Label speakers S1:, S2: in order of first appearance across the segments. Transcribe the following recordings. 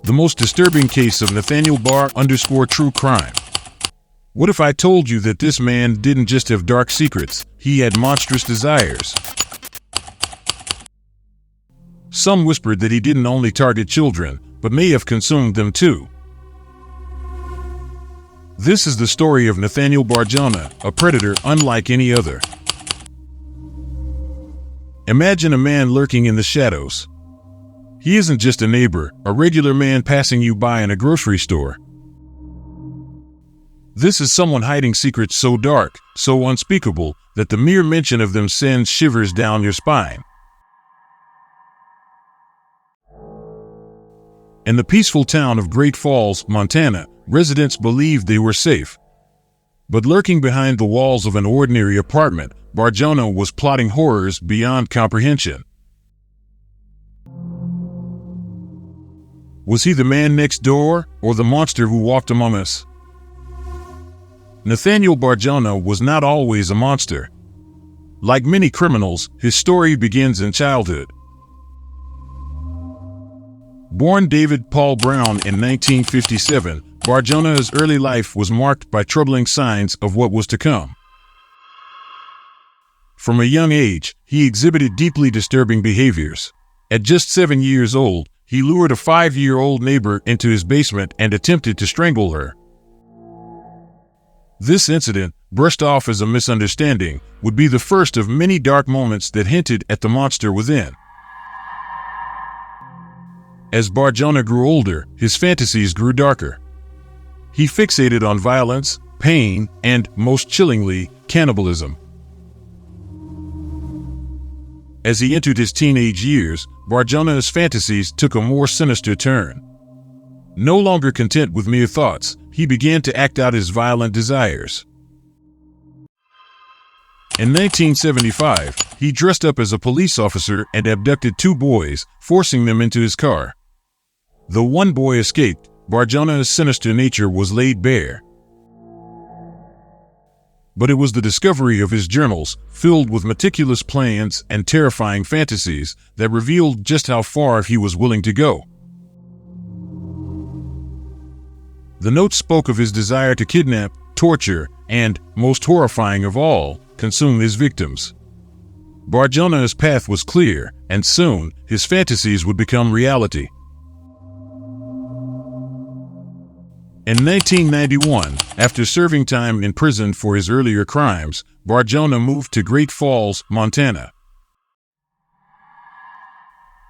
S1: The most disturbing case of Nathaniel Bar_true crime. What if I told you that this man didn't just have dark secrets, he had monstrous desires? Some whispered that he didn't only target children, but may have consumed them too. This is the story of Nathaniel Bar-Jonah, a predator unlike any other. Imagine a man lurking in the shadows. He isn't just a neighbor, a regular man passing you by in a grocery store. This is someone hiding secrets so dark, so unspeakable, that the mere mention of them sends shivers down your spine. In the peaceful town of Great Falls, Montana, residents believed they were safe. But lurking behind the walls of an ordinary apartment, Bar-Jonah was plotting horrors beyond comprehension. Was he the man next door, or the monster who walked among us? Nathaniel Bar-Jonah was not always a monster. Like many criminals, his story begins in childhood. Born David Paul Brown in 1957, Bar-Jonah's early life was marked by troubling signs of what was to come. From a young age, he exhibited deeply disturbing behaviors. At just 7 years old, he lured a 5-year-old neighbor into his basement and attempted to strangle her. This incident, brushed off as a misunderstanding, would be the first of many dark moments that hinted at the monster within. As Bar-Jonah grew older, his fantasies grew darker. He fixated on violence, pain, and, most chillingly, cannibalism. As he entered his teenage years, Bar-Jonah's fantasies took a more sinister turn. No longer content with mere thoughts, he began to act out his violent desires. In 1975, he dressed up as a police officer and abducted 2 boys, forcing them into his car. Though one boy escaped, Bar-Jonah's sinister nature was laid bare. But it was the discovery of his journals, filled with meticulous plans and terrifying fantasies, that revealed just how far he was willing to go. The notes spoke of his desire to kidnap, torture, and, most horrifying of all, consume his victims. Bar-Jonah's path was clear, and soon, his fantasies would become reality. In 1991, after serving time in prison for his earlier crimes, Bar-Jonah moved to Great Falls, Montana.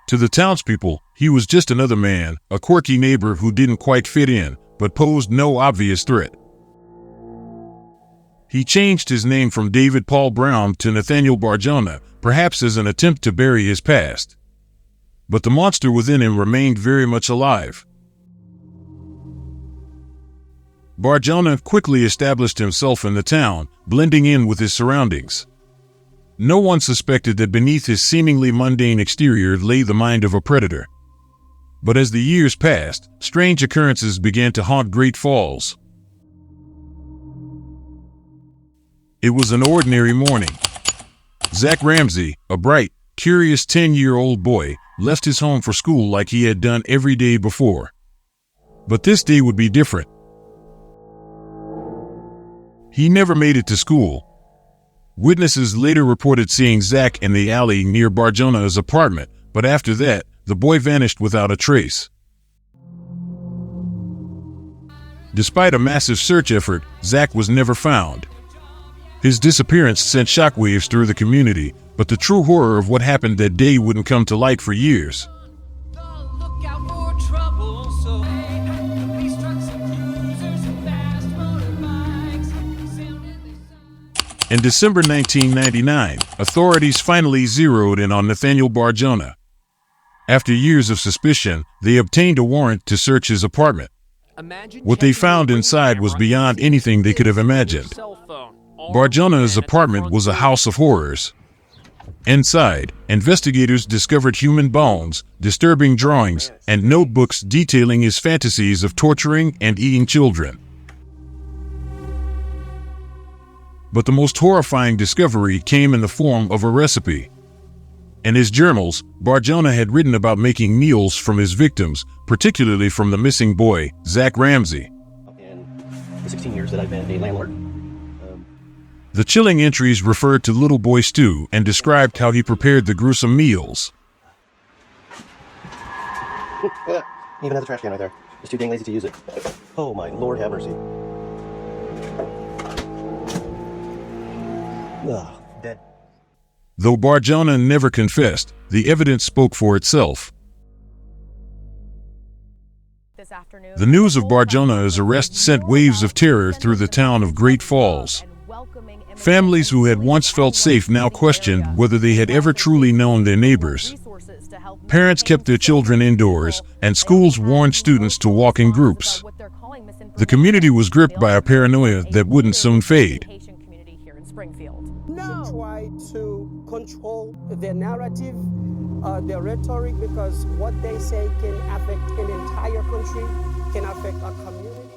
S1: To the townspeople, he was just another man, a quirky neighbor who didn't quite fit in, but posed no obvious threat. He changed his name from David Paul Brown to Nathaniel Bar-Jonah, perhaps as an attempt to bury his past. But the monster within him remained very much alive. Bar-Jonah quickly established himself in the town, blending in with his surroundings. No one suspected that beneath his seemingly mundane exterior lay the mind of a predator. But as the years passed, strange occurrences began to haunt Great Falls. It was an ordinary morning. Zach Ramsey, a bright, curious 10-year-old boy, left his home for school like he had done every day before. But this day would be different. He never made it to school. Witnesses later reported seeing Zach in the alley near Bar-Jonah's apartment, but after that, the boy vanished without a trace. Despite a massive search effort, Zach was never found. His disappearance sent shockwaves through the community, but the true horror of what happened that day wouldn't come to light for years. In December 1999, authorities finally zeroed in on Nathaniel Bar-Jonah. After years of suspicion, they obtained a warrant to search his apartment. What they found inside was beyond anything they could have imagined. Bar-Jonah's apartment was a house of horrors. Inside, investigators discovered human bones, disturbing drawings, and notebooks detailing his fantasies of torturing and eating children. But the most horrifying discovery came in the form of a recipe. In his journals, Bar-Jonah had written about making meals from his victims, particularly from the missing boy, Zach Ramsey.
S2: In the 16 years that I've been a landlord.
S1: The chilling entries referred to little boy Stu and described how he prepared the gruesome meals.
S2: Even has a trash can right there. Just too dang lazy to use it. Oh my Lord, have mercy. Ugh, dead.
S1: Though Bar-Jonah never confessed, the evidence spoke for itself. The news of Bar-Jonah's arrest sent waves of terror through the town of Great Falls. Families who had once felt safe now questioned whether they had ever truly known their neighbors. Parents kept their children indoors, and schools warned students to walk in groups. The community was gripped by a paranoia that wouldn't soon fade.
S3: Try to control their narrative, their rhetoric, because what they say can affect an entire country, can affect a community.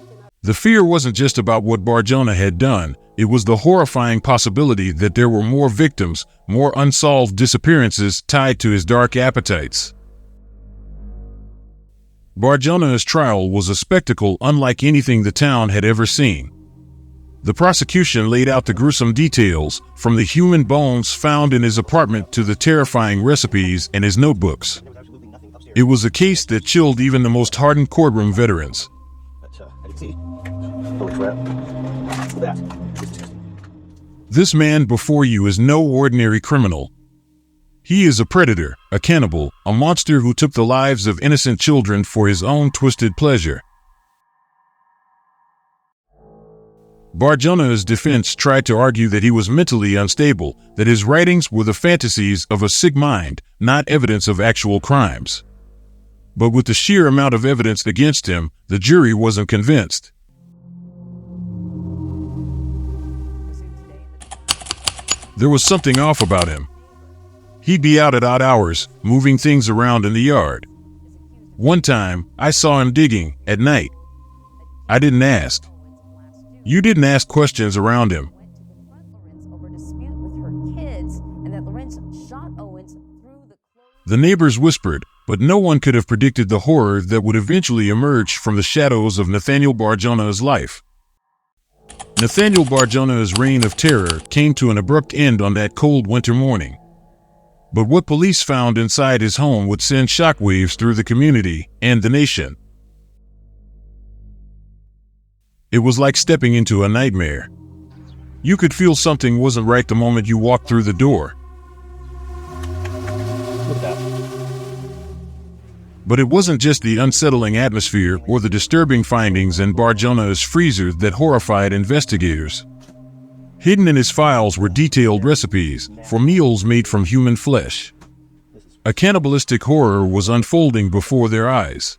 S1: The fear wasn't just about what Bar-Jonah had done, it was the horrifying possibility that there were more victims, more unsolved disappearances tied to his dark appetites. Bar-Jonah's trial was a spectacle unlike anything the town had ever seen. The prosecution laid out the gruesome details, from the human bones found in his apartment to the terrifying recipes in his notebooks. It was a case that chilled even the most hardened courtroom veterans. This man before you is no ordinary criminal. He is a predator, a cannibal, a monster who took the lives of innocent children for his own twisted pleasure. Bar-Jonah's defense tried to argue that he was mentally unstable, that his writings were the fantasies of a sick mind, not evidence of actual crimes. But with the sheer amount of evidence against him, the jury wasn't convinced. There was something off about him. He'd be out at odd hours, moving things around in the yard. One time, I saw him digging, at night. I didn't ask. You didn't ask questions around him. The neighbors whispered, but no one could have predicted the horror that would eventually emerge from the shadows of Nathaniel Bar-Jonah's life. Nathaniel Bar-Jonah's reign of terror came to an abrupt end on that cold winter morning. But what police found inside his home would send shockwaves through the community and the nation. It was like stepping into a nightmare. You could feel something wasn't right the moment you walked through the door.
S2: Look at that.
S1: But it wasn't just the unsettling atmosphere or the disturbing findings in Bar-Jonah's freezer that horrified investigators. Hidden in his files were detailed recipes for meals made from human flesh. A cannibalistic horror was unfolding before their eyes.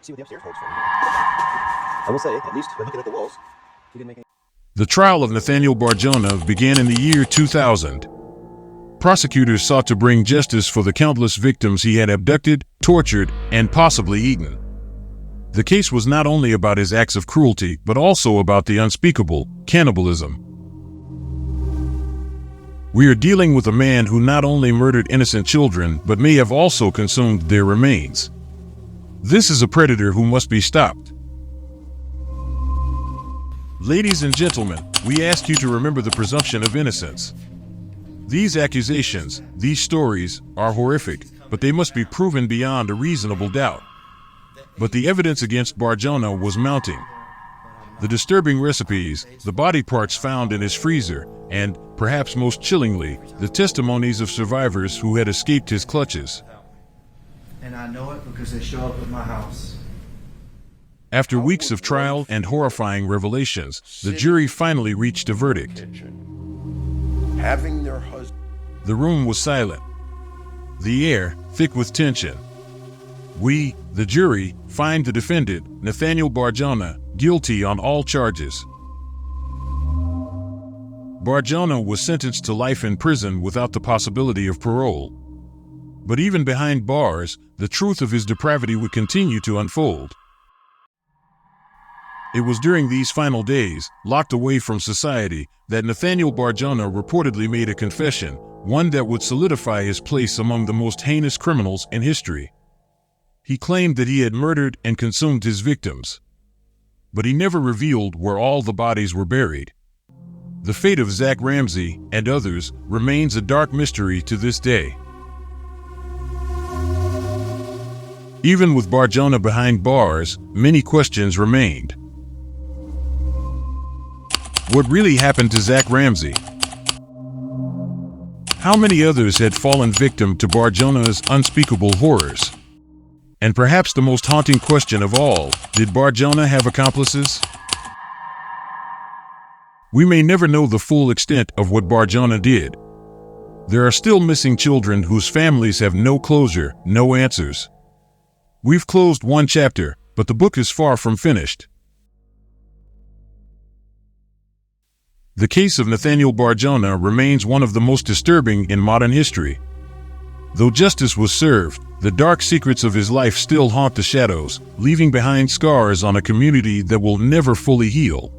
S2: See what the upstairs holds for me. I will say, at least when looking at the walls, he didn't make any.
S1: The trial of Nathaniel Bar-Jonah began in the year 2000. Prosecutors sought to bring justice for the countless victims he had abducted, tortured, and possibly eaten. The case was not only about his acts of cruelty, but also about the unspeakable cannibalism. We are dealing with a man who not only murdered innocent children, but may have also consumed their remains. This is a predator who must be stopped. Ladies and gentlemen, we ask you to remember the presumption of innocence. These accusations, these stories, are horrific, but they must be proven beyond a reasonable doubt. But the evidence against Bar-Jonah was mounting. The disturbing recipes, the body parts found in his freezer, and, perhaps most chillingly, the testimonies of survivors who had escaped his clutches.
S4: And I know it because they show up at my house.
S1: After weeks of trial and horrifying revelations, the jury finally reached a verdict.
S5: Having their husband.
S1: The room was silent. The air, thick with tension. We, the jury, find the defendant, Nathaniel Bar-Jonah, guilty on all charges. Bar-Jonah was sentenced to life in prison without the possibility of parole. But even behind bars, the truth of his depravity would continue to unfold. It was during these final days, locked away from society, that Nathaniel Bar-Jonah reportedly made a confession, one that would solidify his place among the most heinous criminals in history. He claimed that he had murdered and consumed his victims, but he never revealed where all the bodies were buried. The fate of Zach Ramsey and others remains a dark mystery to this day. Even with Bar-Jonah behind bars, many questions remained. What really happened to Zach Ramsey? How many others had fallen victim to Bar-Jonah's unspeakable horrors? And perhaps the most haunting question of all, did Bar-Jonah have accomplices? We may never know the full extent of what Bar-Jonah did. There are still missing children whose families have no closure, no answers. We've closed one chapter, but the book is far from finished. The case of Nathaniel Bar-Jonah remains one of the most disturbing in modern history. Though justice was served, the dark secrets of his life still haunt the shadows, leaving behind scars on a community that will never fully heal.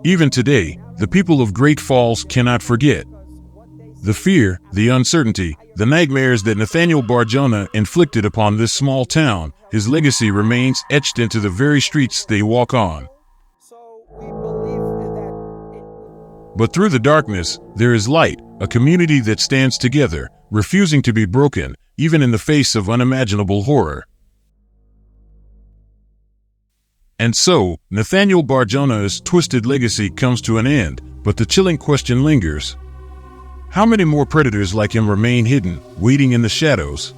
S1: Even today, the people of Great Falls cannot forget. The fear, the uncertainty, the nightmares that Nathaniel Bar-Jonah inflicted upon this small town, his legacy remains etched into the very streets they walk on. But through the darkness, there is light, a community that stands together, refusing to be broken, even in the face of unimaginable horror. And so, Nathaniel Bar-Jonah's twisted legacy comes to an end, but the chilling question lingers. How many more predators like him remain hidden, waiting in the shadows?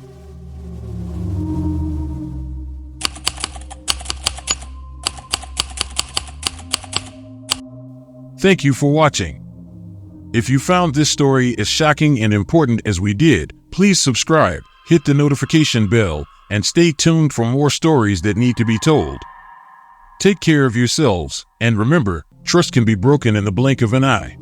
S1: Thank you for watching. If you found this story as shocking and important as we did, please subscribe, hit the notification bell, and stay tuned for more stories that need to be told. Take care of yourselves, and remember, trust can be broken in the blink of an eye.